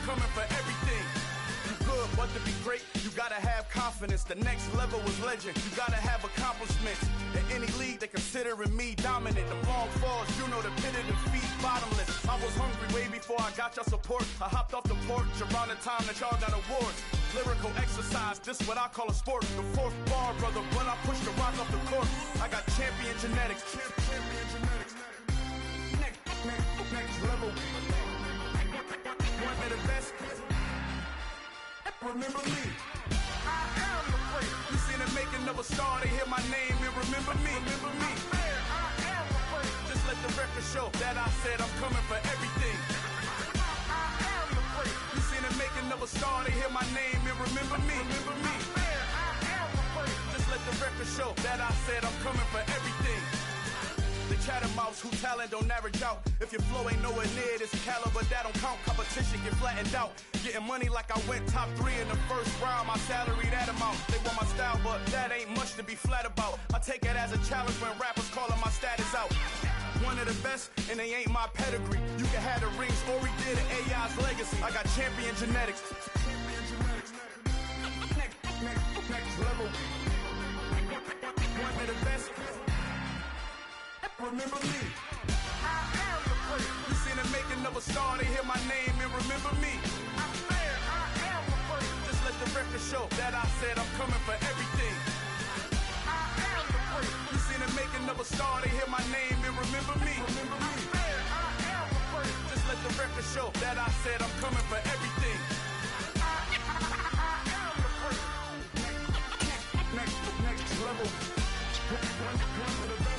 coming for everything. You good, but to be great, you gotta have confidence. The next level was legend. You gotta have accomplishments. In any league, they considering me dominant. The long falls, you know the pit of defeat, bottomless. I was hungry way before I got your support. I hopped off the porch around the time that y'all got awards. Lyrical exercise, this what I call a sport. The fourth bar, brother, when I push the rock off the court. I got champion genetics. Champion genetics. Next level. One of the best. Remember me. I am the place. You seen the making of a star, they hear my name and remember me. Remember me. I am the place. Just let the record show that I said I'm coming for everything. I am the place. You seen the making of a star, they hear my name and remember me. Remember me. I am the place. Just let the record show that I said I'm coming for everything. The chattermouths who talent don't average out. If your flow ain't nowhere near this caliber, that don't count. Competition get flattened out. Getting money like I went top 3 in the first round. My salary that amount. They want my style, but that ain't much to be flat about. I take it as a challenge when rappers calling my status out. One of the best, and they ain't my pedigree. You can have the rings, or we did AI's legacy. I got champion genetics. Next level. One of the best. Remember me. I am the place. You seen the making of a star, they hear my name and remember me. I swear I am the place. Just let the record show that I said I'm coming for everything. I am the place. You seen the making of a star, they hear my name and remember me. Remember me. I swear I am the place. Just let the record show that I said I'm coming for everything. I am the place. Next level. One of the best.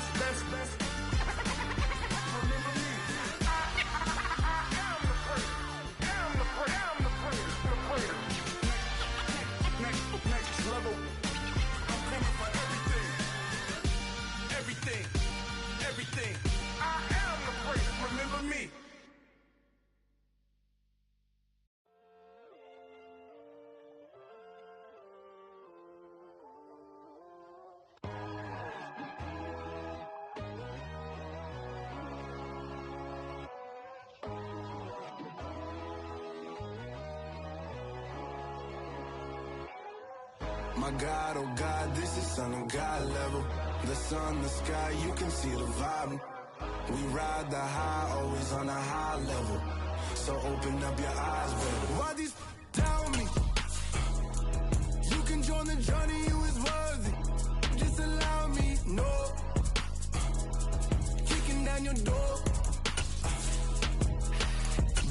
Everything. I am the place. Remember me. My God, oh God, this is Son of God level. The sun, the sky, you can see the vibe. We ride the high, always on a high level. So open up your eyes, baby. Why these tell me? You can join the journey, you is worthy. Just allow me, no. Kicking down your door.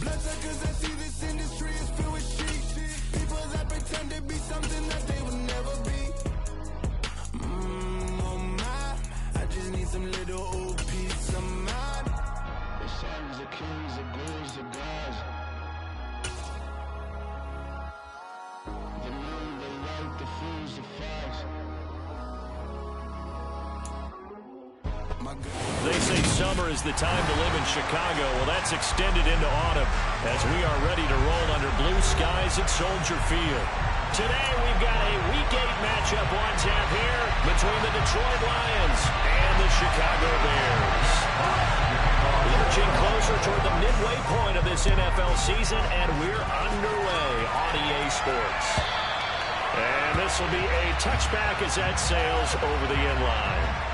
Bloodsuckers, I see this industry is filled with sheep. People that pretend to be something that they will never be. Oh my, I just need some little old peace of mind. The sons, the kings, the ghouls, the gods. The moon, the light, the fools, the facts. They say summer is the time to live in Chicago. Well, that's extended into autumn as we are ready to roll under blue skies at Soldier Field. Today we've got a Week 8 matchup on tap here between the Detroit Lions and the Chicago Bears. Inching closer toward the midway point of this NFL season, and we're underway on EA Sports. And this will be a touchback as that sails over the end line.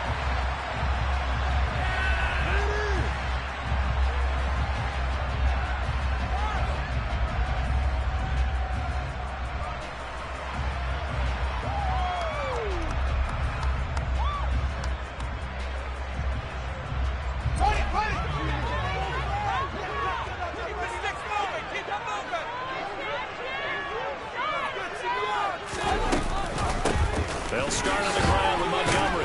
They'll start on the ground with Montgomery.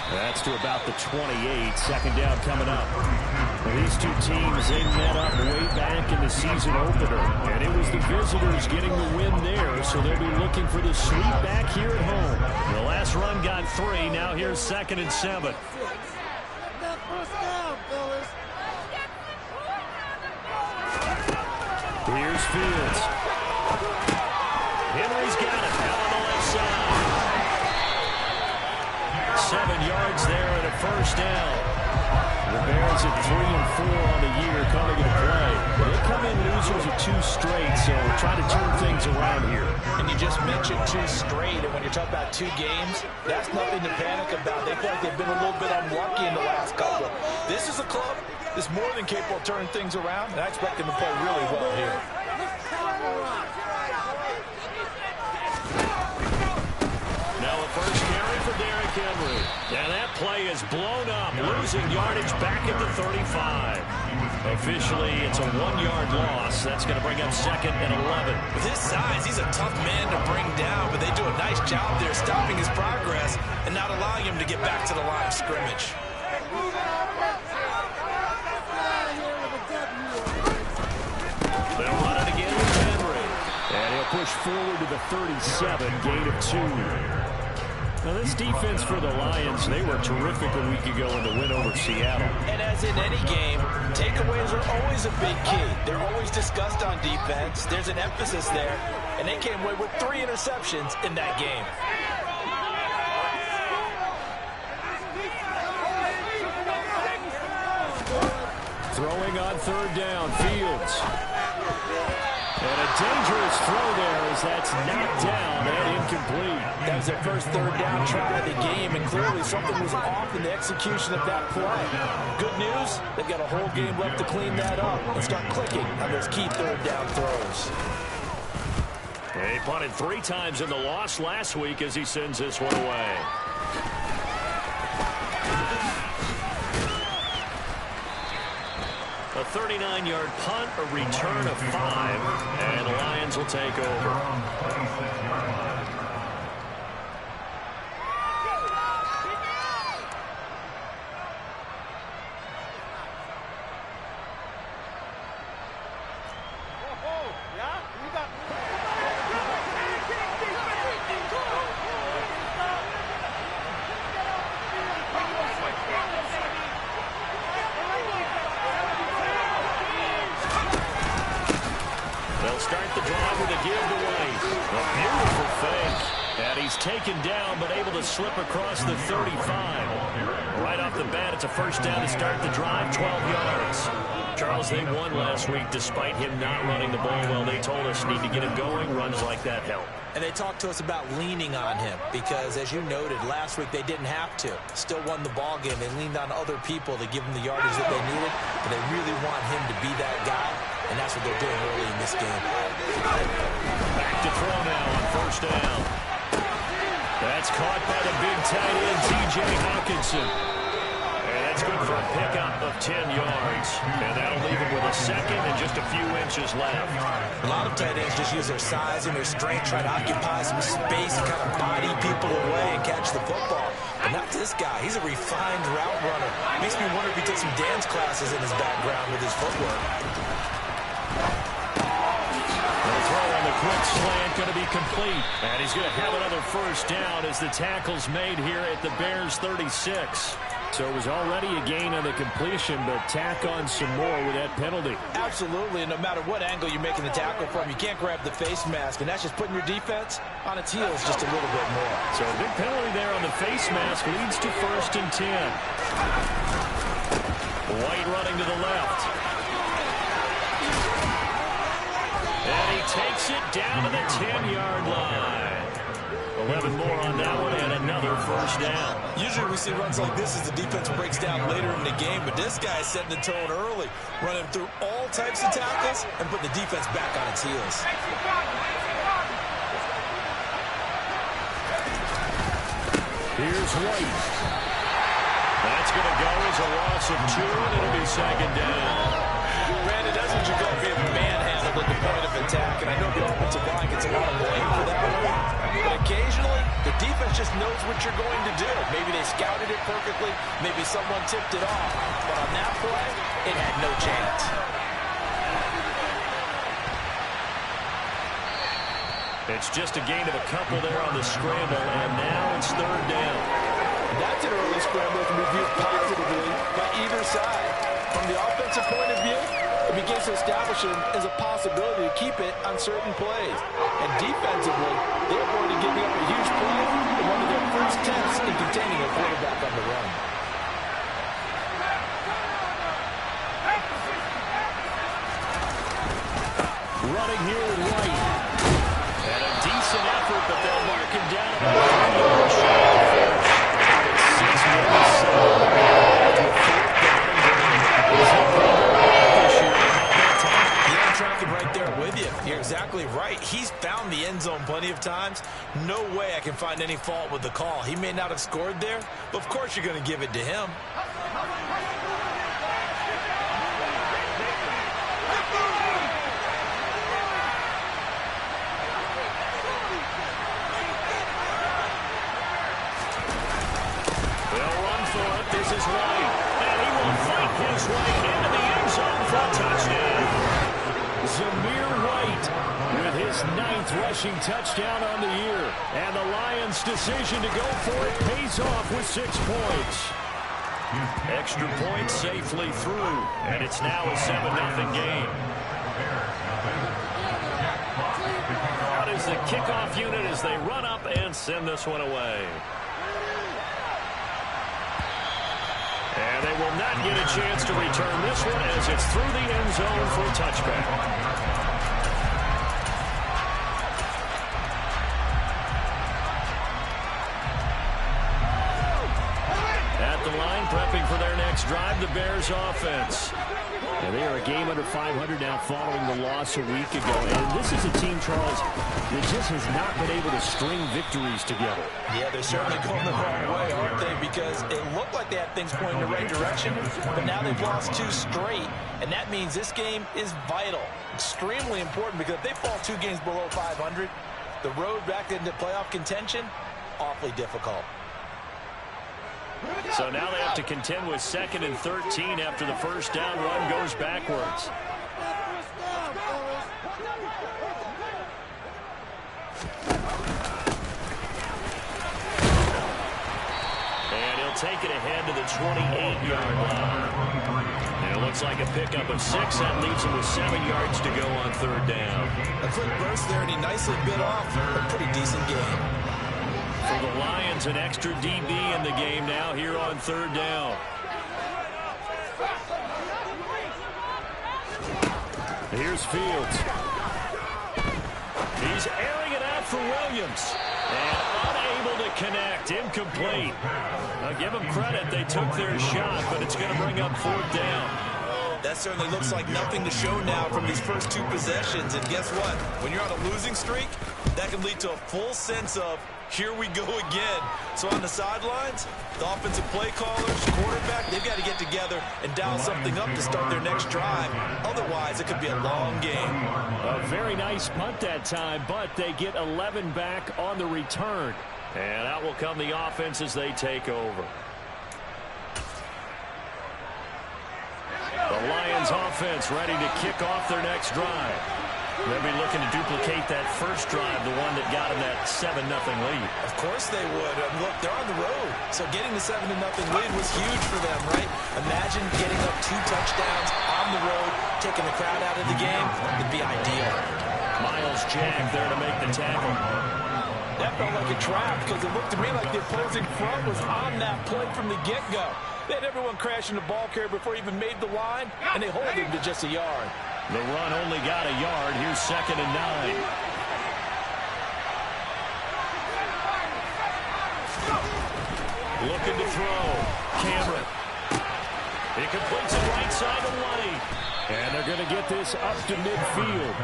That's to about the 28. Second down coming up. Well, these two teams, they met up way back in the season opener. And it was the visitors getting the win there, so they'll be looking for the sweep back here at home. The last run got 3. Now here's 2nd and 7. Here's Fields. Henry's got it out on the left side. 7 yards there and a first down. The Bears at 3-4 on the year coming into play. They come in losers of 2 straight, so trying to turn things around here. And you just mentioned 2 straight, and when you're talking about 2 games, that's nothing to panic about. They feel like they've been a little bit unlucky in the last couple. This is a club that's more than capable of turning things around, and I expect them to play really well here. Now a first carry for Derrick Henry. And that play is blown up, losing yardage back at the 35. Officially, it's a 1-yard loss. That's going to bring up 2nd and 11. With his size, he's a tough man to bring down, but they do a nice job there stopping his progress and not allowing him to get back to the line of scrimmage. They'll run it again with Henry. And he'll push forward to the 37, gain of 2. Now, this defense for the Lions, they were terrific a week ago in the win over Seattle. And as in any game, takeaways are always a big key. They're always discussed on defense. There's an emphasis there, and they came away with 3 interceptions in that game. Throwing on 3rd down, Fields. And a dangerous throw there as that's knocked down and incomplete. That was their first 3rd down try of the game, and clearly something was off in the execution of that play. Good news, they've got a whole game left to clean that up and start clicking on those key 3rd down throws. He punted 3 times in the loss last week as he sends this one away. A 39-yard punt, a return of 5, and the Lions will take over. Taken down, but able to slip across the 35. Right off the bat, it's a first down to start the drive, 12 yards. Charles, they won last week despite him not running the ball well. They told us need to get him going. Runs like that help. And they talked to us about leaning on him because, as you noted, last week they didn't have to. Still won the ball game. They leaned on other people to give them the yardage that they needed, but they really want him to be that guy, and that's what they're doing early in this game. Back to throw now on first down. That's caught by the big tight end, T.J. Hawkinson. And that's good for a pickup of 10 yards. And that'll leave him with a 2nd and just a few inches left. A lot of tight ends just use their size and their strength, try to occupy some space, kind of body people away and catch the football. But not this guy. He's a refined route runner. Makes me wonder if he took some dance classes in his background with his footwork. Quick slant going to be complete. And he's going to have another first down as the tackle's made here at the Bears 36. So it was already a gain on the completion, but tack on some more with that penalty. Absolutely, and no matter what angle you're making the tackle from, you can't grab the face mask, and that's just putting your defense on its heels just a little bit more. So a big penalty there on the face mask leads to 1st and 10. White running to the left. And he takes it down to the 10-yard line. 11 more on that one and another first down. Usually we see runs like this as the defense breaks down later in the game, but this guy is setting the tone early, running through all types of tackles and putting the defense back on its heels. Here's White. That's going to go as a loss of 2, and it'll be 2nd down. Brandon, that's what you're going to be manhandled at the point of attack, and I know the offensive line gets a lot of blame for that one, but occasionally the defense just knows what you're going to do. Maybe they scouted it perfectly, maybe someone tipped it off, but on that play, it had no chance. It's just a gain of a couple there on the scramble, and now it's 3rd down. That's an early scramble that can be viewed positively by either side. From the offensive point of view, it begins to establish it as a possibility to keep it on certain plays. And defensively, they avoided giving up a huge play in one of their first attempts in containing a quarterback on the run. No way I can find any fault with the call. He may not have scored there, but of course you're going to give it to him. They'll run for it. This is White. And he will fight his way into the end zone for a touchdown. Zamir White with his 9th rushing touchdown on the year. And the Lions' decision to go for it pays off with 6 points. Extra points safely through. And it's now a 7-0 game. Out is the kickoff unit as they run up and send this one away. And they will not get a chance to return this one as it's through the end zone for a touchback. At the line, prepping for their next drive, the Bears offense. And they are a game under 500 now following the loss a week ago. And this is a team, Charles, that just has not been able to string victories together. Yeah, they're certainly going the wrong way, aren't they? Because it looked like they had things pointing in the right direction, but now they've lost 2 straight, and that means this game is vital, extremely important, because if they fall 2 games below 500, the road back into playoff contention, awfully difficult. So now they have to contend with 2nd and 13 after the first down run goes backwards. And he'll take it ahead to the 28-yard line. And it looks like a pickup of 6. That leaves him with 7 yards to go on 3rd down. A quick burst there, and he nicely bit off a pretty decent game. For the Lions, an extra DB in the game now here on 3rd down. Here's Fields. He's airing it out for Williams. And unable to connect. Incomplete. Now give them credit. They took their shot, but it's going to bring up 4th down. That certainly looks like nothing to show now from these first 2 possessions. And guess what? When you're on a losing streak, that can lead to a full sense of, here we go again. So on the sidelines, the offensive play callers, quarterback, they've got to get together and dial something up to start their next drive. Otherwise, it could be a long game. A very nice punt that time, but they get 11 back on the return. And out will come the offense as they take over. The Lions offense ready to kick off their next drive. They'll be looking to duplicate that first drive, the one that got them that 7-0 lead. Of course they would. Look, they're on the road, so getting the 7-0 lead was huge for them, right? Imagine getting up 2 touchdowns on the road, taking the crowd out of the game. It'd be ideal. Miles Jack there to make the tackle. That felt like a trap because it looked to me like the opposing front was on that play from the get-go. They had everyone crashing the ball carrier before he even made the line, and they hold him to just a yard. The run only got a yard. Here's 2nd and 9. Looking to throw. Cameron. He completes it right side of the lane. And they're going to get this up to midfield.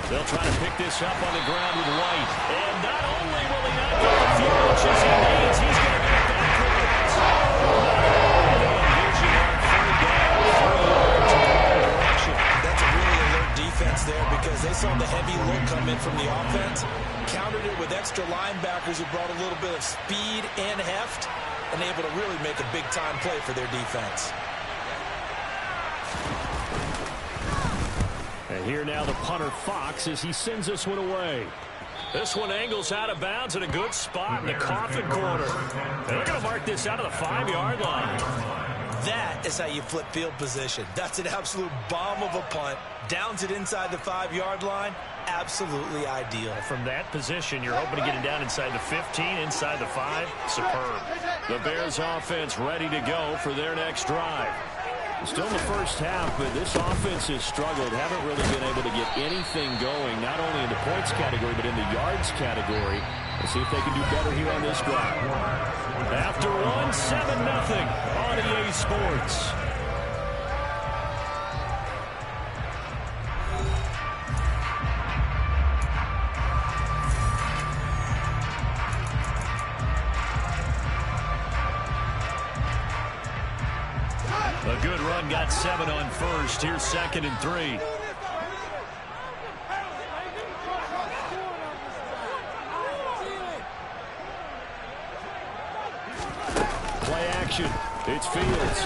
They'll try to pick this up on the ground with White. And not only will he not get the few inches he needs, he's going to get backwards. That's a really alert defense there because they saw the heavy look come in from the offense, countered it with extra linebackers who brought a little bit of speed and heft, and able to really make a big-time play for their defense. And here now the punter Fox as he sends this one away. This one angles out of bounds in a good spot in the coffin corner. And they're going to mark this out of the 5-yard line. That is how you flip field position. That's an absolute bomb of a punt. Downs it inside the 5-yard line. Absolutely ideal. From that position, you're hoping to get it down inside the 15, inside the 5. Superb. The Bears offense ready to go for their next drive. Still in the first half, but this offense has struggled. Haven't really been able to get anything going, not only in the points category, but in the yards category. Let's see if they can do better here on this drive. After one, 7-0 on EA Sports. A good run, got 7 on first. Here's 2nd and 3. Play action. It's Fields.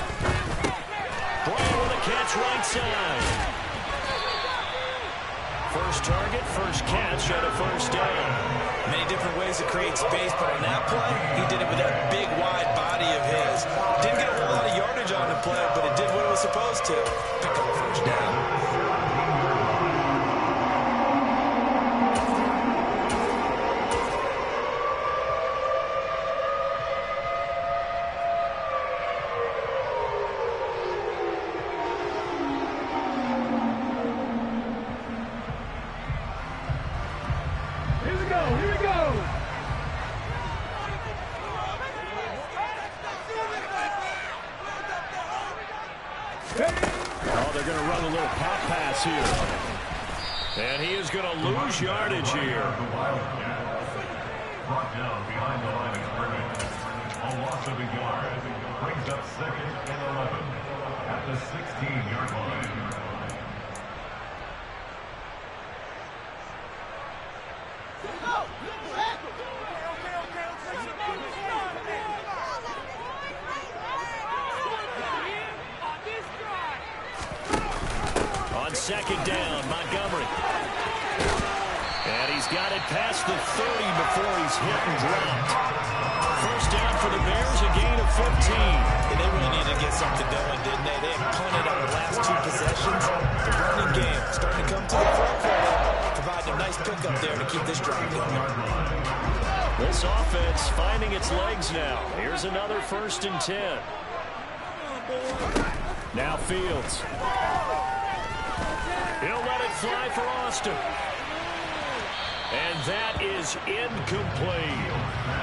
Bryant with a catch right side. First target, first catch, and a first down. Many different ways to create space, but on that play, he did it with that big, wide body of his. Didn't get a whole lot of yardage on the play, but it did what it was supposed to. Pick up a first down. Oh, they're going to run a little pop pass here. And he is going to lose yardage here. Brought down behind the line of scrimmage. A loss of a yard. Brings up 2nd and 11 at the 16-yard line. On 2nd down, Montgomery. And he's got it past the 30 before he's hit and dropped. First down for the Bears, a gain of 15. And they really needed to get something going, didn't they? They had punted on the last 2 possessions. The running game starting to come to the front for them. Providing a nice pickup there to keep this drive going. This offense finding its legs now. Here's another 1st and 10. Now Fields. He'll let it fly for Austin. And that is incomplete.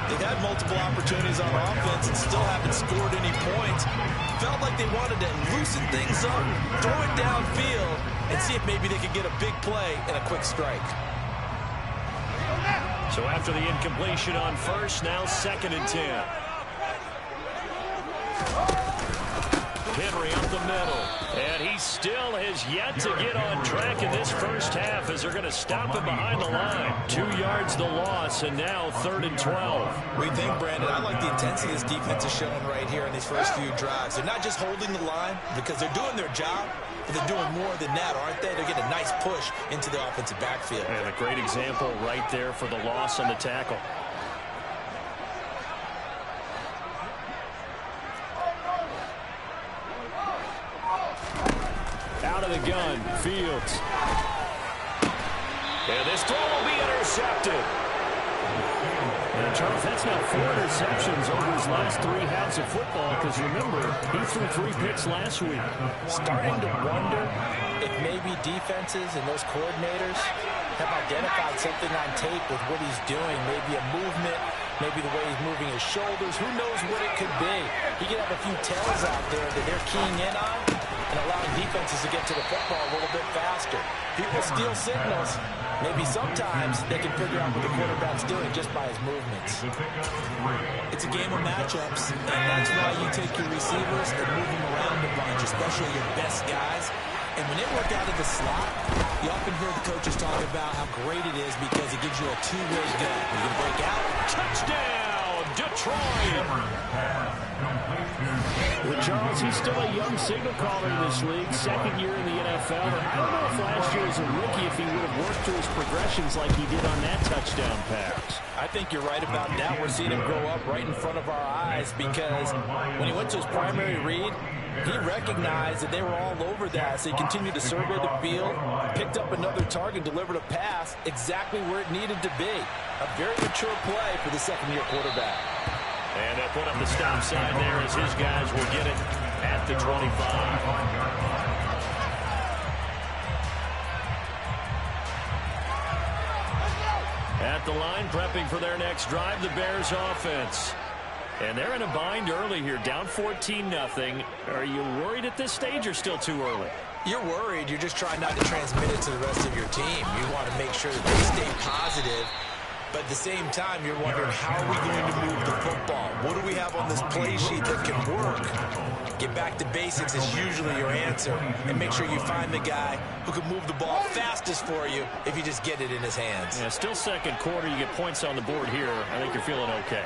They've had multiple opportunities on offense and still haven't scored any points. Felt like they wanted to loosen things up, throw it downfield, and see if maybe they could get a big play and a quick strike. So after the incompletion on first, now 2nd and 10. Henry up the middle. And he still has yet to get on track in this first half as they're going to stop him behind the line. 2 yards the loss, and now 3rd and 12. We think, Brandon, I like the intensity this defense is showing right here in these first few drives. They're not just holding the line because they're doing their job, but they're doing more than that, aren't they? They're getting a nice push into the offensive backfield. And a great example right there for the loss on the tackle. Out of the gun, Fields. And this throw will be intercepted. And Charles, that's now 4 interceptions over his last 3 halves of football, because remember, he threw 3 picks last week. Starting to wonder if maybe defenses and those coordinators have identified something on tape with what he's doing. Maybe a movement, maybe the way he's moving his shoulders. Who knows what it could be? He could have a few tells out there that they're keying in on and allowing defenses to get to the football a little bit faster. People steal signals. Maybe sometimes they can figure out what the quarterback's doing just by his movements. It's a game of matchups, and that's why you take your receivers and move them around a bunch, especially your best guys. And when they work out of the slot, you often hear the coaches talk about how great it is because it gives you a two-way go. You can break out. Touchdown, Detroit! Well, Charles, he's still a young signal caller in this league, 2nd year in the NFL. And I don't know if last year as a rookie, if he would have worked through his progressions like he did on that touchdown pass. I think you're right about that. We're seeing him grow up right in front of our eyes because when he went to his primary read, he recognized that they were all over that, so he continued to survey the field, picked up another target, delivered a pass exactly where it needed to be. A very mature play for the 2nd-year quarterback. And they'll put up the stop sign there as his guys will get it at the 25. At the line, prepping for their next drive, the Bears offense. And they're in a bind early here, down 14-0. Are you worried at this stage or still too early? You're worried. You're just trying not to transmit it to the rest of your team. You want to make sure that they stay positive. But at the same time, you're wondering, how are we going to move the football? What do we have on this play sheet that can work? Get back to basics is usually your answer. And make sure you find the guy who can move the ball fastest for you if you just get it in his hands. Yeah, still second quarter. You get points on the board here. I think you're feeling okay.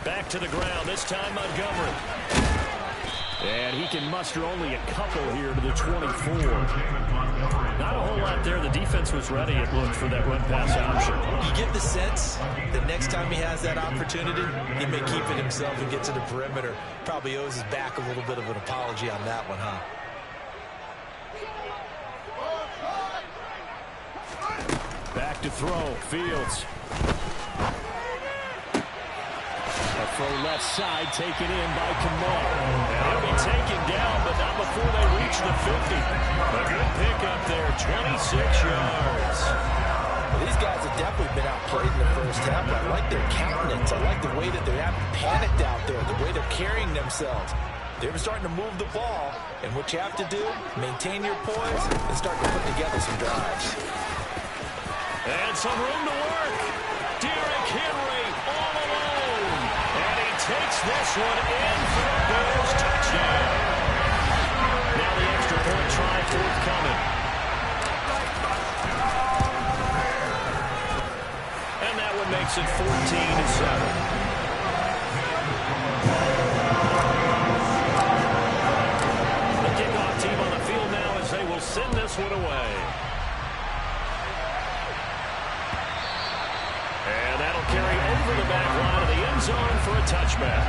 Back to the ground. This time Montgomery. And he can muster only a couple here to the 24. Not a whole lot there. The defense was ready, it looked, for that run-pass option. You get the sense that next time he has that opportunity, he may keep it himself and get to the perimeter. Probably owes his back a little bit of an apology on that one, huh? Back to throw. Fields. A throw left side taken in by Kamal. And he'll be taken down, but not before they reach the 50. A good pickup there, 26 yards. Well, these guys have definitely been outplayed in the first half. I like their countenance. I like the way that they're panicked out there, the way they're carrying themselves. They're starting to move the ball, and what you have to do, maintain your poise and start to put together some drives. And some room to work. Derrick Henry all alone. And he takes this one in for a Bears touchdown. Now the extra point try forthcoming. And that one makes it 14-7. The kickoff team on the field now as they will send this one away. And that'll carry over the back line of the end zone for a touchback.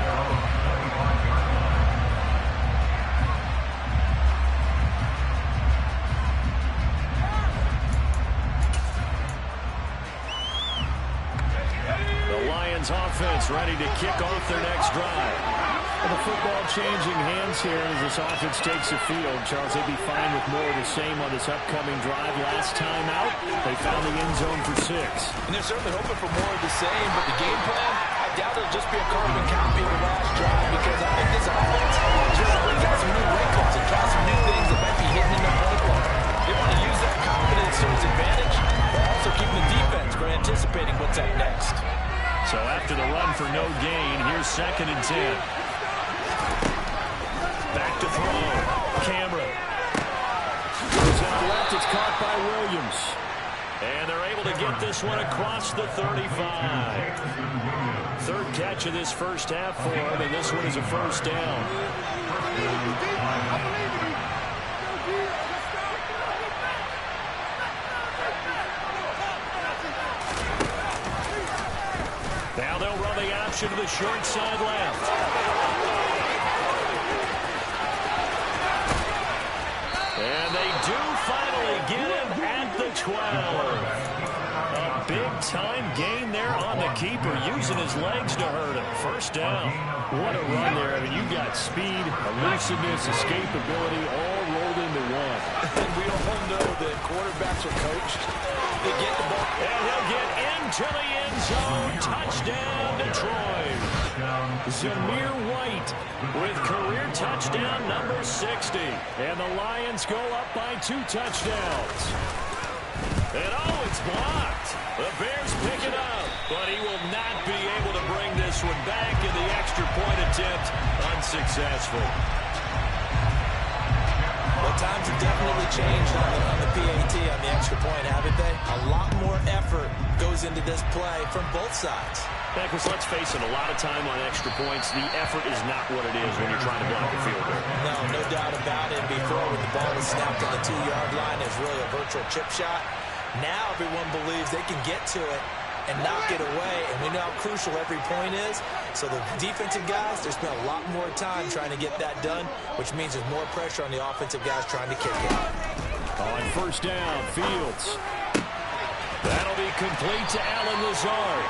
The Lions offense ready to kick off their next drive. Well, the football changing hands here as this offense takes the field. Charles, they'd be fine with more of the same on this upcoming drive. Last time out, they found the end zone for 6. And they're certainly hoping for more of the same, but the game plan, I doubt it'll just be a carbon copy of the last drive, because I think this offense just brings out some new wrinkles and try some new things that might be hidden in the playbook. They want to use that confidence to its advantage, but also keeping the defense from anticipating what's up next. So after the run for no gain, here's 2nd and 10. Back to throw. Cameron. Goes out left. It's caught by Williams. And they're able to get this one across the 35. 3rd catch of this first half for him, and this one is a first down. Now they'll run the option to the short side left. And they do finally get him at the 12. A big-time gain there on the keeper, using his legs to hurt him. First down. What a run there. I mean, you got speed, elusiveness, escapability, all rolled into one. And we all know that quarterbacks are coached. They get the ball. And he'll get into the end zone. Touchdown, Detroit. Zamir White with career touchdown number 60. And the Lions go up by 2 touchdowns. And oh, it's blocked. The Bears pick it up, but he will not be able to bring this one back, in the extra point attempt unsuccessful. Well, times have definitely changed on the PAT, on the extra point, haven't they? A lot more effort goes into this play from both sides. Because let's face it, a lot of time on extra points, the effort is not what it is when you're trying to block a field goal. No doubt about it. Before, when the ball is snapped on the 2-yard line, it's really a virtual chip shot. Now everyone believes they can get to it and knock it away, and we know how crucial every point is. So the defensive guys, they spend a lot more time trying to get that done, which means there's more pressure on the offensive guys trying to kick it. On first down, Fields. That'll be complete to Alan Lazard.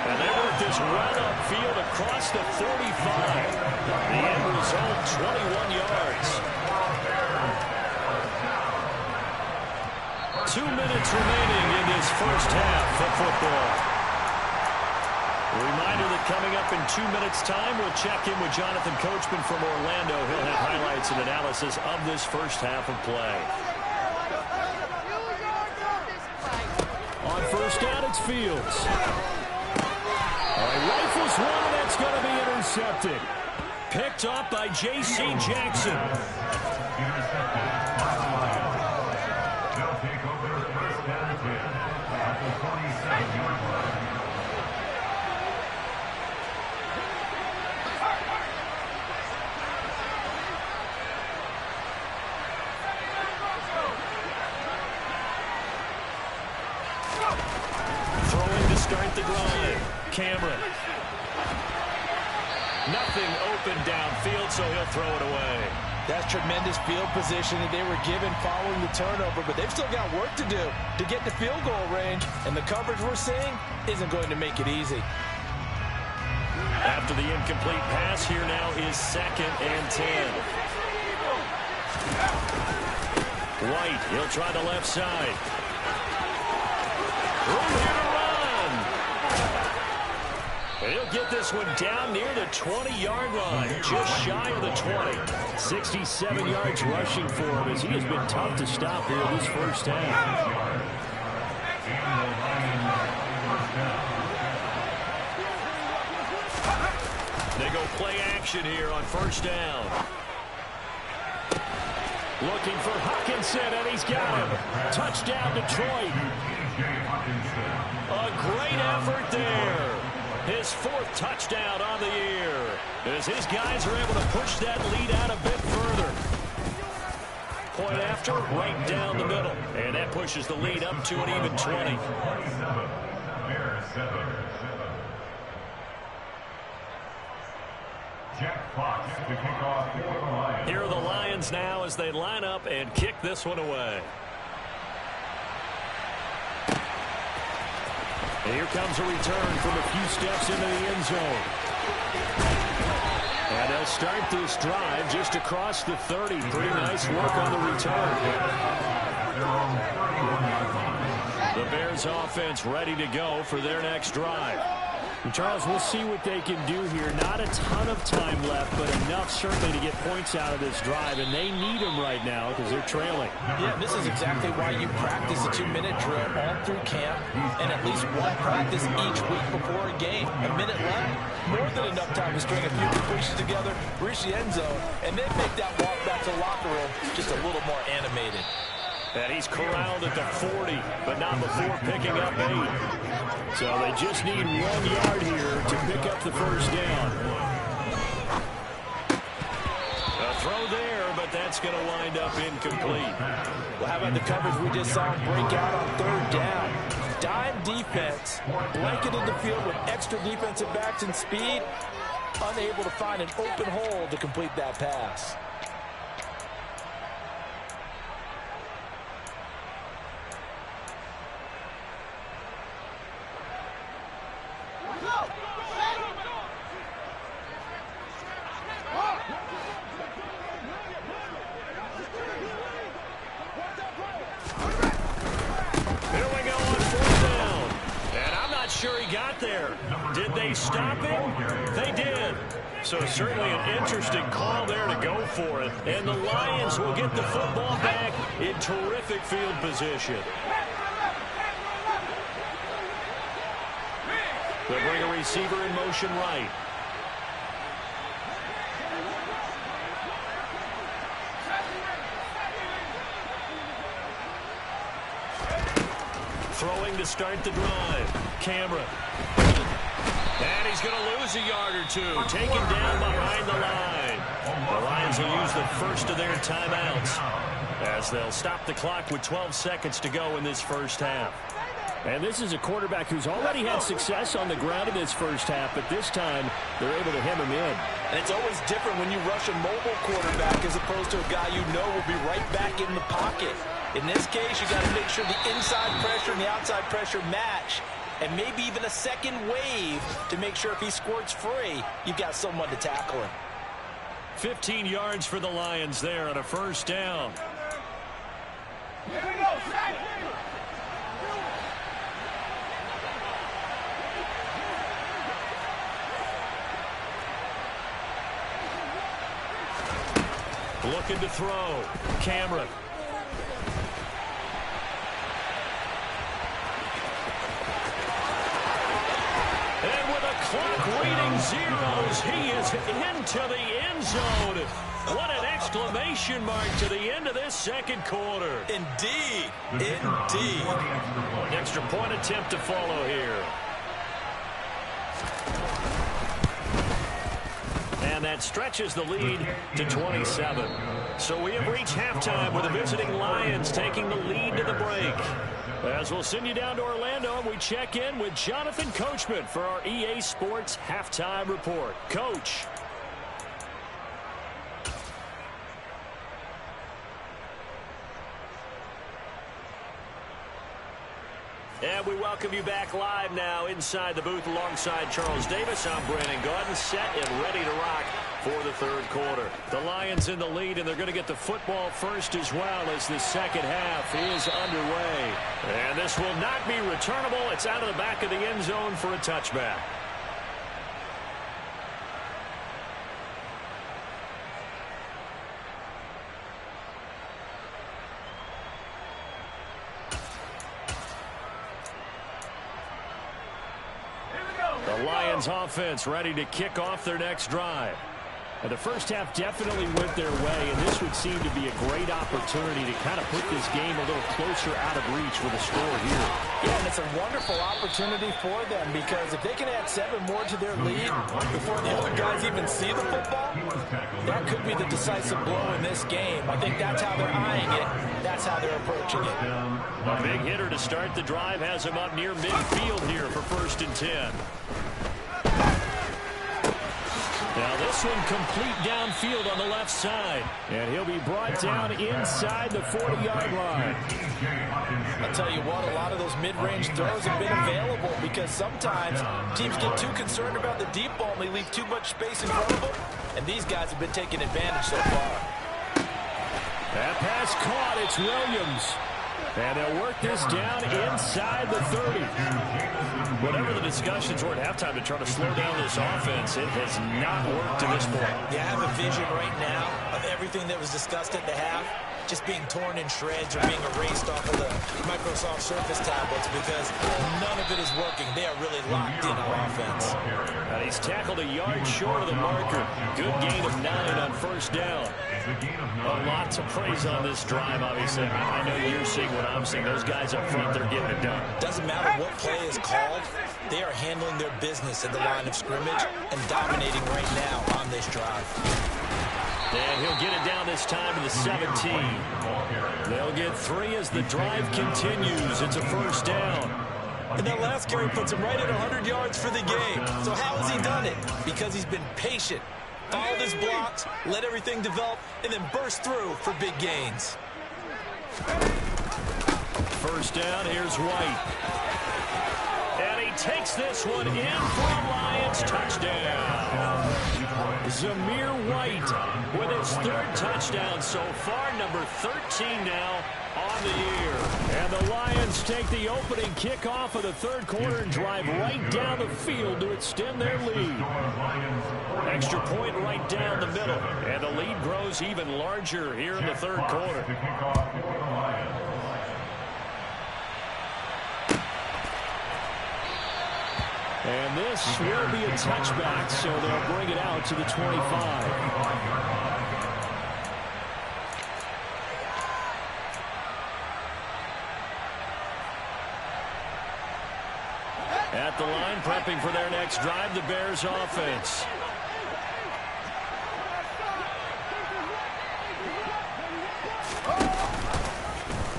And they work this run upfield across the 45. The end result, 21 yards. 2 minutes remaining in this first half of football. A reminder that coming up in 2 minutes' time, we'll check in with Jonathan Coachman from Orlando. He'll have highlights and analysis of this first half of play. On first down, it's Fields. All right, rifles one, and that's going to be intercepted. Picked up by J.C. Jackson. Intercepted by the Lions. They'll take over first down 10 at the 47-yard line. Throwing to start the drive. Cameron. Nothing open downfield, so he'll throw it away. That's tremendous field position that they were given following the turnover, but they've still got work to do to get to field goal range, and the coverage we're seeing isn't going to make it easy. After the incomplete pass, here now is 2nd and 10. White, he'll try the left side. Room here to run. He'll get this one down near the 20-yard line, just shy of the 20. 67 yards rushing for him as he has been tough to stop here this first half. They go play action here on first down. Looking for Hawkinson, and he's got him. Touchdown, Detroit. A great effort there. His 4th touchdown on the year, as his guys are able to push that lead out a bit further. Point after, right down the middle. And that pushes the lead up to an even 20. Here are the Lions now as they line up and kick this one away. Here comes a return from a few steps into the end zone. And they'll start this drive just across the 30. Pretty nice work on the return. The Bears offense ready to go for their next drive. And Charles, we'll see what they can do here. Not a ton of time left, but enough certainly to get points out of this drive. And they need them right now because they're trailing. Yeah, this is exactly why you practice a 2-minute drill all through camp and at least one practice each week before a game. A minute left, more than enough time to string a few completions together, reach the end zone, and then make that walk back to the locker room just a little more animated. And he's corralled at the 40, but not before picking up 8. So they just need 1 yard here to pick up the first down. A throw there, but that's going to wind up incomplete. Well, how about the coverage we just saw him break out on 3rd down? Dime defense, blanketed the field with extra defensive backs and speed, unable to find an open hole to complete that pass. Did they stop him? They did. So certainly an interesting call there to go for it. And the Lions will get the football back in terrific field position. They'll bring a receiver in motion right. Throwing to start the drive. Cameron. And he's going to lose a yard or two. Taken down behind the line. The Lions will use the first of their timeouts as they'll stop the clock with 12 seconds to go in this first half. And this is a quarterback who's already had success on the ground in this first half, but this time they're able to hem him in. And it's always different when you rush a mobile quarterback as opposed to a guy you know will be right back in the pocket. In this case, you got to make sure the inside pressure and the outside pressure match, and maybe even a second wave to make sure if he squirts free, you've got someone to tackle him. 15 yards for the Lions there on a first down. Here we go, Shaq. Looking to throw. Cameron. And with a clock reading zeros, he is into the end zone. What an exclamation mark to the end of this second quarter. Indeed. Indeed. Extra point attempt to follow here. And that stretches the lead to 27. So we have reached halftime with the visiting Lions taking the lead to the break. As we'll send you down to Orlando, we check in with Jonathan Coachman for our EA Sports Halftime Report. Coach. And we welcome you back live now inside the booth alongside Charles Davis. I'm Brandon Gaudin, set and ready to rock for the third quarter. The Lions in the lead, and they're going to get the football first as well as the second half is underway. And this will not be returnable. It's out of the back of the end zone for a touchback. The Lions offense ready to kick off their next drive. And the first half definitely went their way, and this would seem to be a great opportunity to kind of put this game a little closer out of reach with a score here. Yeah, and it's a wonderful opportunity for them because if they can add 7 more to their lead before the other guys even see the football, that could be the decisive blow in this game. I think that's how they're eyeing it. That's how they're approaching it. A big hitter to start the drive has him up near midfield here for 1st and 10. Now this one complete downfield on the left side. And he'll be brought down inside the 40-yard line. I'll tell you what, a lot of those mid-range throws have been available because sometimes teams get too concerned about the deep ball and they leave too much space in front of them. And these guys have been taking advantage so far. That pass caught. It's Williams. And they'll work this down inside the 30. Whatever the discussions were at halftime to try to slow down this offense, it has not worked to this point. Yeah, I have a vision right now of everything that was discussed at the half just being torn in shreds or being erased off of the Microsoft Surface tablets because none of it is working. They are really locked in on offense. And he's tackled a yard short of the marker. Good gain of 9 on 1st down. A lot to praise on this drive, obviously. I know you're seeing what I'm seeing. Those guys up front, they're getting it done. Doesn't matter what play is called. They are handling their business at the line of scrimmage and dominating right now on this drive. And he'll get it down this time to the 17. They'll get 3 as the drive continues. It's a 1st down. And that last carry puts him right at 100 yards for the game. So how has he done it? Because he's been patient, followed his blocks, let everything develop, and then burst through for big gains. 1st down, here's White. And he takes this one in for a Lions touchdown. Zamir White with his 3rd touchdown so far, number 13 now on the year. And the Lions take the opening kickoff of the 3rd quarter and drive right down the field to extend their lead. Extra point right down the middle. And the lead grows even larger here in the 3rd quarter. And this will be a touchback, so they'll bring it out to the 25. At the line, prepping for their next drive, the Bears offense.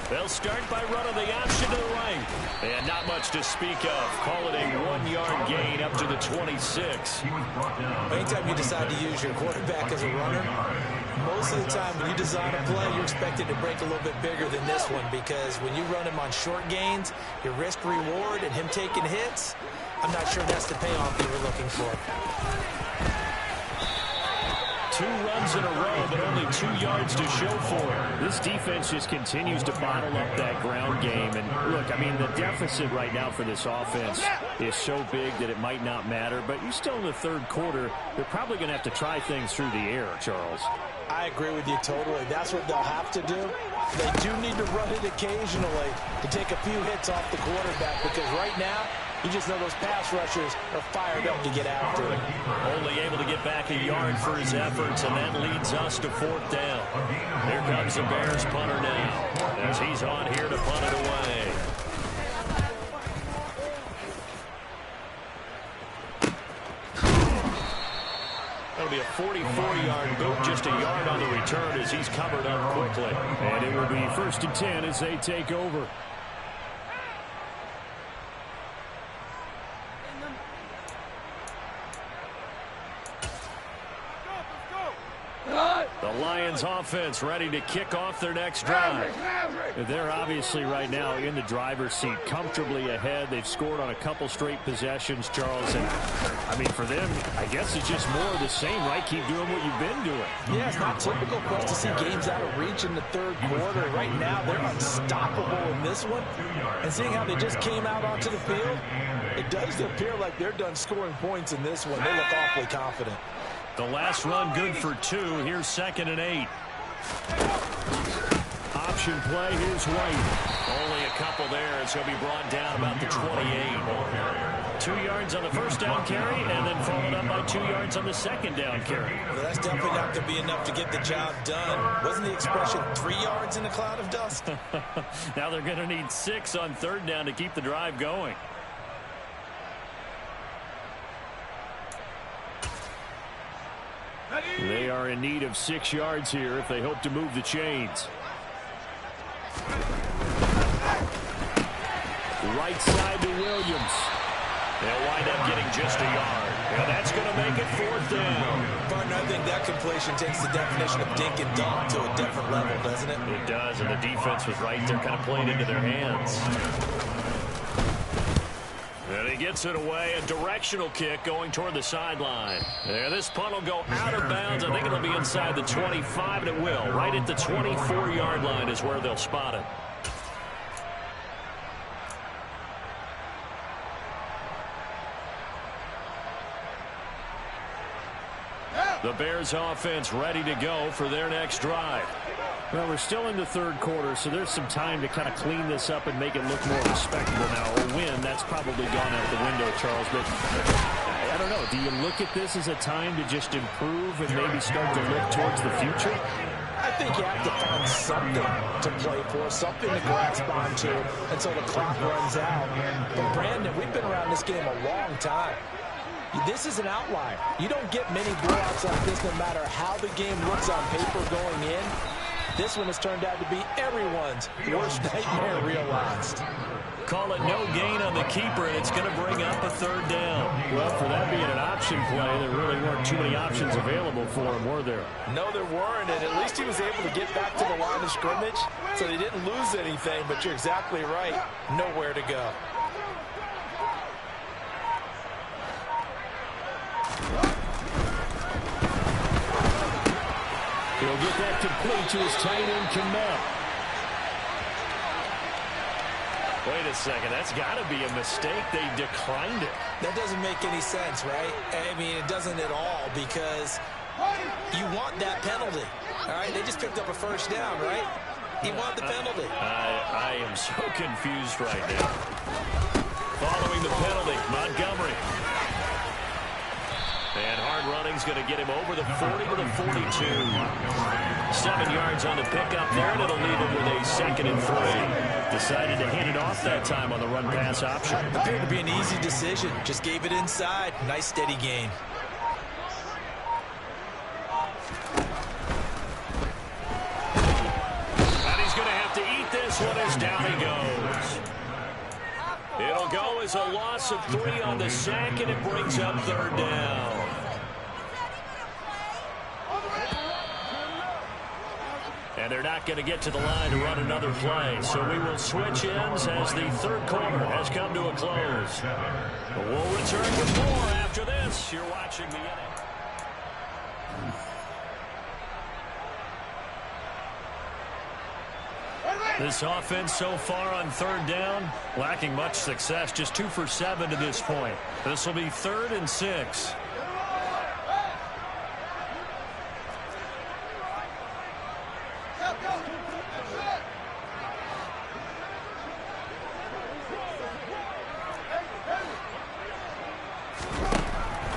They'll start by running the option to the right. And not much to speak of. Call it a 1-yard gain up to the 26. Anytime you decide to use your quarterback as a runner, Most of the time when you design a play, you're expected to break a little bit bigger than this one, because when you run him on short gains, your risk reward and him taking hits, I'm not sure that's the payoff you were looking for. 2 runs in a row, but only 2 yards to show for it. This defense just continues to bottle up that ground game. And look, I mean, the deficit right now for this offense is so big that it might not matter. But you're still in the third quarter. They're probably going to have to try things through the air, Charles. I agree with you totally. That's what they'll have to do. They do need to run it occasionally to take a few hits off the quarterback, because right now, you just know those pass rushers are fired up to get after him. Only able to get back a yard for his efforts, and that leads us to 4th down. Here comes the Bears punter now, as he's on here to punt it away. That'll be a 44-yard boot, just a yard on the return as he's covered up quickly. And it will be 1st and 10 as they take over. The Lions offense ready to kick off their next drive. They're obviously right now in the driver's seat, comfortably ahead. They've scored on a couple straight possessions, Charles. And, I mean, for them, I guess it's just more of the same, right? Keep doing what you've been doing. Yeah, it's not typical for us to see games out of reach in the third quarter. Right now, they're unstoppable in this one. And seeing how they just came out onto the field, it does appear like they're done scoring points in this one. They look awfully confident. The last run good for 2. Here's 2nd and 8. Option play. Here's White. Only a couple there, as he'll be brought down about the 28. 2 yards on the first down carry, and then followed up by 2 yards on the second down carry. Well, that's definitely not going to be enough to get the job done. Wasn't the expression 3 yards in a cloud of dust? Now they're going to need 6 on 3rd down to keep the drive going. They are in need of 6 yards here if they hope to move the chains. Right side to Williams. They'll wind up getting just a yard. Now that's going to make it 4th down. Partner, I think that completion takes the definition of dink and dunk to a different level, doesn't it? It does, and the defense was right there, kind of played into their hands. And he gets it away, a directional kick going toward the sideline. There, this punt will go out of bounds. I think it'll be inside the 25, and it will. Right at the 24-yard line is where they'll spot it. The Bears offense ready to go for their next drive. Well, we're still in the third quarter, so there's some time to kind of clean this up and make it look more respectable now. A win, that's probably gone out the window, Charles. But I don't know. Do you look at this as a time to just improve and maybe start to look towards the future? I think you have to find something to play for, something to grasp onto until the clock runs out. But, Brandon, we've been around this game a long time. This is an outlier. You don't get many blowouts like this no matter how the game looks on paper going in. This one has turned out to be everyone's worst nightmare realized. Call it no gain on the keeper, and it's going to bring up a 3rd down. Well, for that being an option play, there really weren't too many options available for him, were there? No, there weren't, and at least he was able to get back to the line of scrimmage, so he didn't lose anything, but you're exactly right. Nowhere to go. He'll get that complete to his tight end, Kamel. Wait a second. That's got to be a mistake. They declined it. That doesn't make any sense, right? I mean, it doesn't at all, because you want that penalty. All right? They just picked up a 1st down, right? You want the penalty. I am so confused right now. Following the penalty, Montgomery. And hard running's going to get him over the 40 to the 42. 7 yards on the pickup there, and it'll leave him with a 2nd and 3. Decided to hand it off that time on the run-pass option. Appeared to be an easy decision. Just gave it inside. Nice, steady gain. And he's going to have to eat this one as down he goes. It'll go as a loss of 3 on the sack, and it brings up 3rd down. And they're not going to get to the line to run another play. So we will switch ends as the third quarter has come to a close. But we'll return with more after this. You're watching the inning. This offense so far on third down, lacking much success. Just 2 for 7 to this point. This will be 3rd and 6.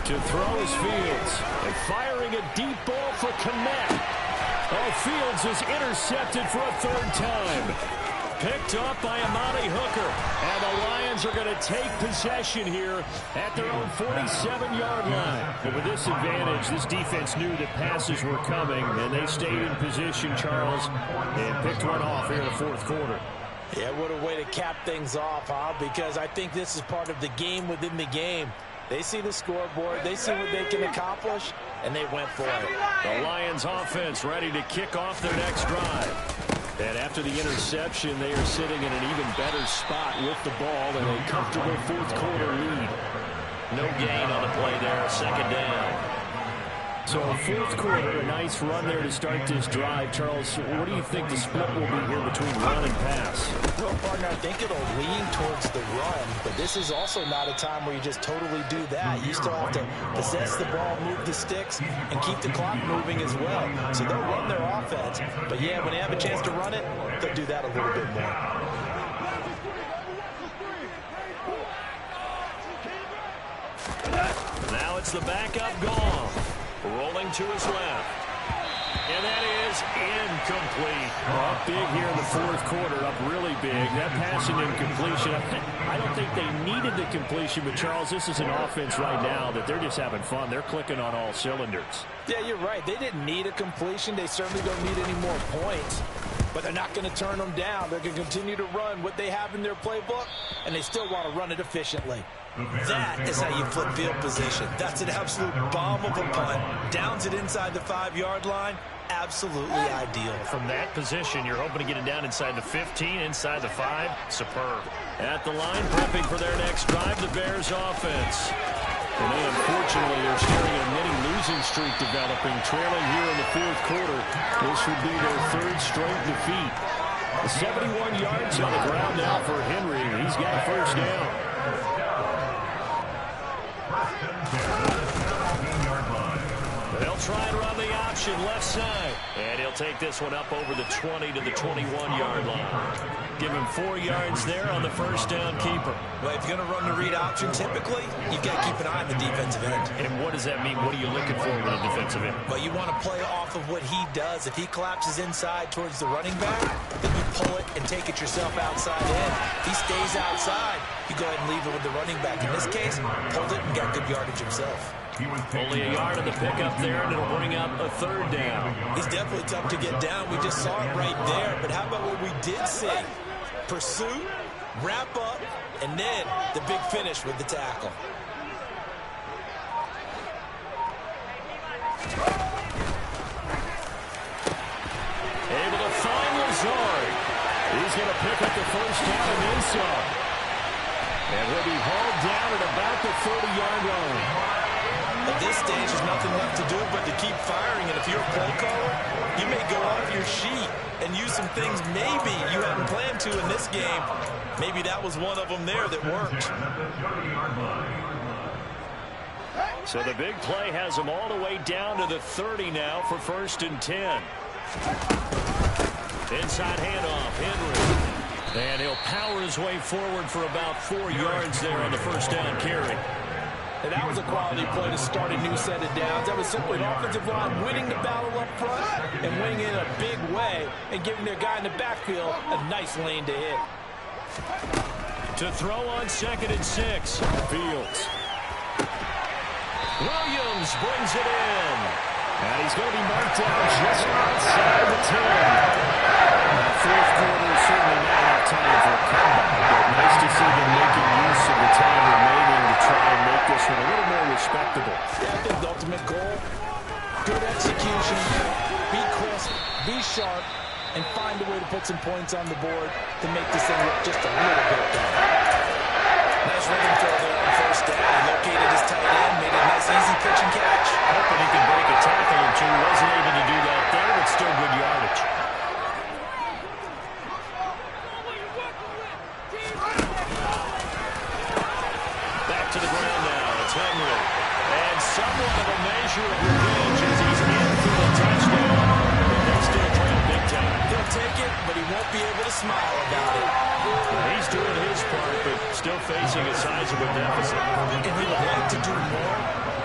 To throw is Fields. And firing a deep ball for Kmet. Oh, Fields is intercepted for a 3rd time. Picked up by Amani Hooker. And the Lions are going to take possession here at their own 47-yard line. But with this advantage, this defense knew that passes were coming, and they stayed in position, Charles, and picked one off here in the 4th quarter. Yeah, what a way to cap things off, huh? Because I think this is part of the game within the game. They see the scoreboard, they see what they can accomplish, and they went for it. The Lions offense ready to kick off their next drive. And after the interception, they are sitting in an even better spot with the ball and a comfortable 4th quarter lead. No gain on the play there, 2nd down. So 4th quarter, a nice run there to start this drive. Charles, what do you think the split will be here between run and pass? Well, partner, I think it'll lean towards the run, but this is also not a time where you just totally do that. You still have to possess the ball, move the sticks, and keep the clock moving as well. So they'll run their offense, but yeah, when they have a chance to run it, they'll do that a little bit more. Now it's the backup gone. Rolling to his left. And that is incomplete. Up big here in the 4th quarter, up really big. That passing incompletion, I don't think they needed the completion, but Charles, this is an offense right now that they're just having fun. They're clicking on all cylinders. Yeah, you're right. They didn't need a completion. They certainly don't need any more points. But they're not going to turn them down. They're going to continue to run what they have in their playbook, and they still want to run it efficiently. That is how you flip field position. That's an absolute bomb of a punt. Downs it inside the 5-yard line. Absolutely ideal. From that position, you're hoping to get it down inside the 15, inside the 5. Superb. At the line, prepping for their next drive, the Bears offense. And they, unfortunately, are staring at a mini losing streak developing, trailing here in the 4th quarter. This would be their 3rd straight defeat. 71 yards on the ground now for Henry. He's got a 1st down. They'll try and run the option left side. And he'll take this one up over the 20 to the 21-yard line. Give him 4 yards there on the 1st down keeper. Well, if you're going to run the read option, typically, you've got to keep an eye on the defensive end. And what does that mean? What are you looking for with a defensive end? Well, you want to play off of what he does. If he collapses inside towards the running back, then you pull it and take it yourself outside in. If he stays outside, you go ahead and leave it with the running back. In this case, pulled it and got good yardage himself. Only a yard on the pickup there, and it'll bring up a 3rd down. He's definitely tough to get down. We just saw it right there. But how about what we did see? Pursuit, wrap up, and then the big finish with the tackle. Able to find Lazard. He's going to pick up the 1st down and then some. And he'll be hauled down at about the 30-yard line. At this stage, there's nothing left to do but to keep firing. And if you're a play caller, you may go off your sheet and use some things maybe you hadn't planned to in this game. Maybe that was one of them there that worked. So the big play has them all the way down to the 30 now for 1st and 10. Inside handoff, Henry. And he'll power his way forward for about 4 yards there on the 1st down carry. And that was a quality play to start a new set of downs. That was simply an offensive line winning the battle up front and winning it in a big way and giving their guy in the backfield a nice lane to hit. To throw on 2nd and 6, Fields. Williams brings it in. And he's going to be marked down just outside the 10. The 4th quarter is certainly not enough time for a comeback, but nice to see them making use of the time remaining to try and make this one a little more respectable. Yeah, I think the ultimate goal, good execution, be crisp, be sharp, and find a way to put some points on the board to make this thing look just a little bit better. Nice rhythm throw there on first down. He located his tight end, made a nice easy pitch and catch. Hoping he can break a tackle or two. Wasn't able to do that there, but still good yardage. Back to the ground now. It's Henry. And somewhat of a measure of revenge as he's in for the touchdown. But they still trail big time. He'll take it, but he won't be able to smile about it. He's doing his part, but still facing a sizable deficit. And he would like to do more,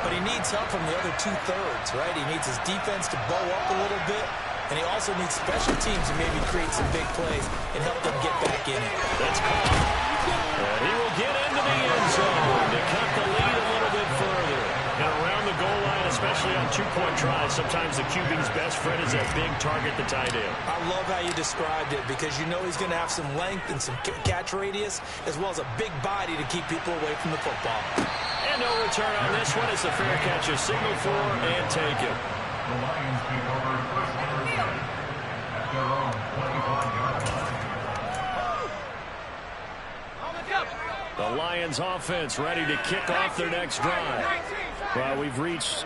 but he needs help from the other two-thirds, right? He needs his defense to bow up a little bit, and he also needs special teams to maybe create some big plays and help them get back in it. That's caught. And he will get into the end zone to cut the lead a little bit further. And around the goal line, especially on two-point tries, sometimes the QB's best friend is that big target, the tight end. I love how you described it because you know he's going to have some length and some catch radius as well as a big body to keep people away from the football. And no return on this one as the fair catch is signaled for and taken. The Lions take over first and 10 at their own 25-yard line. The Lions offense ready to kick off their next drive. Well, we've reached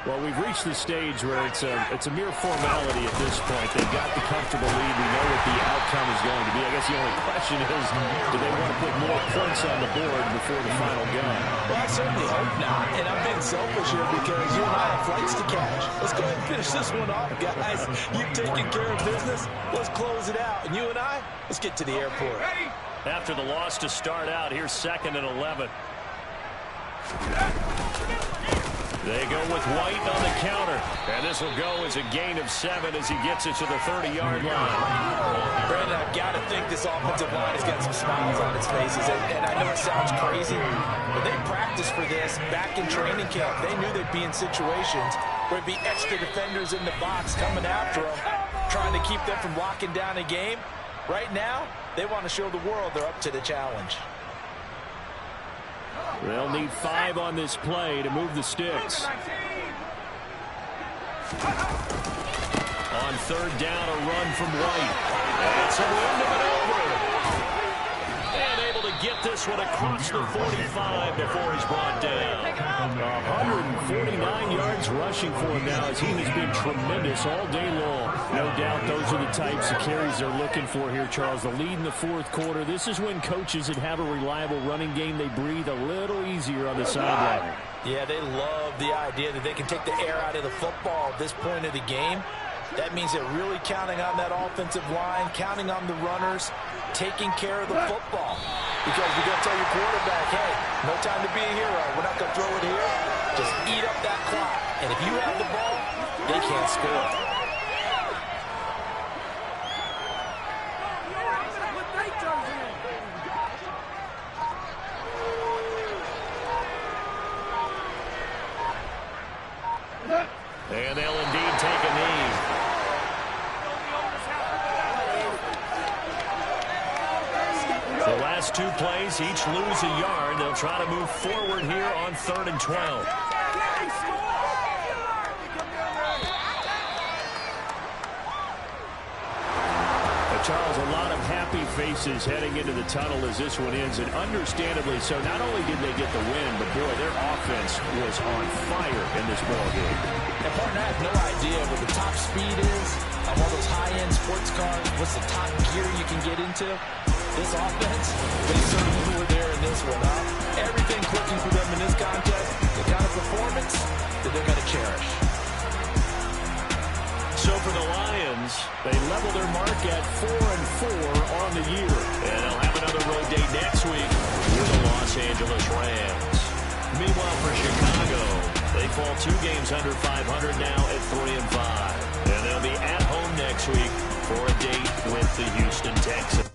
the stage where it's a mere formality at this point. They've got the comfortable lead. We know what the outcome is going to be. I guess the only question is, do they want to put more points on the board before the final gun? Well, I certainly hope not. And I'm being selfish here because you and I have flights to catch. Let's go ahead and finish this one off, guys. You've taken care of business. Let's close it out. And you and I, let's get to the airport. After the loss to start out, here's 2nd and 11. They go with White on the counter. And this will go as a gain of 7 as he gets it to the 30-yard line. Brandon, I've got to think this offensive line has got some smiles on its faces. And I know it sounds crazy, but they practiced for this back in training camp. They knew they'd be in situations where there'd be extra defenders in the box coming after them, trying to keep them from locking down a game. Right now, they want to show the world they're up to the challenge. They'll need 5 on this play to move the sticks. On 3rd down, a run from White. And it's a wind of it over. And able to get this one across the 45 before he's brought down. 149 yards rushing for him now as he has been tremendous all day long. No doubt those are the types of carries they're looking for here, Charles. The lead in the 4th quarter. This is when coaches that have a reliable running game, they breathe a little easier on the sideline. Yeah, they love the idea that they can take the air out of the football at this point of the game. That means they're really counting on that offensive line, counting on the runners, taking care of the football. Because you're going to tell your quarterback, hey, no time to be a hero. We're not going to throw it here. Just eat up that clock. And if you have the ball, they can't score. And they'll indeed take a knee. The last 2 plays, each lose a yard. They'll try to move forward here on 3rd and 12. Charles, a lot of happy faces heading into the tunnel as this one ends, and understandably so. Not only did they get the win, but boy, their offense was on fire in this ballgame. And partner, I have no idea what the top speed is on one of those high-end sports cars. What's the top gear you can get into? This offense, they certainly were there in this one, huh? Everything clicking for them in this contest, the kind of performance that they're going to cherish. So for the Lions, they level their mark at 4-4 on the year. And they'll have another road day next week with the Los Angeles Rams. Meanwhile, for Chicago, they fall 2 games under 500 now at 3-5. And they'll be at home next week for a date with the Houston Texans.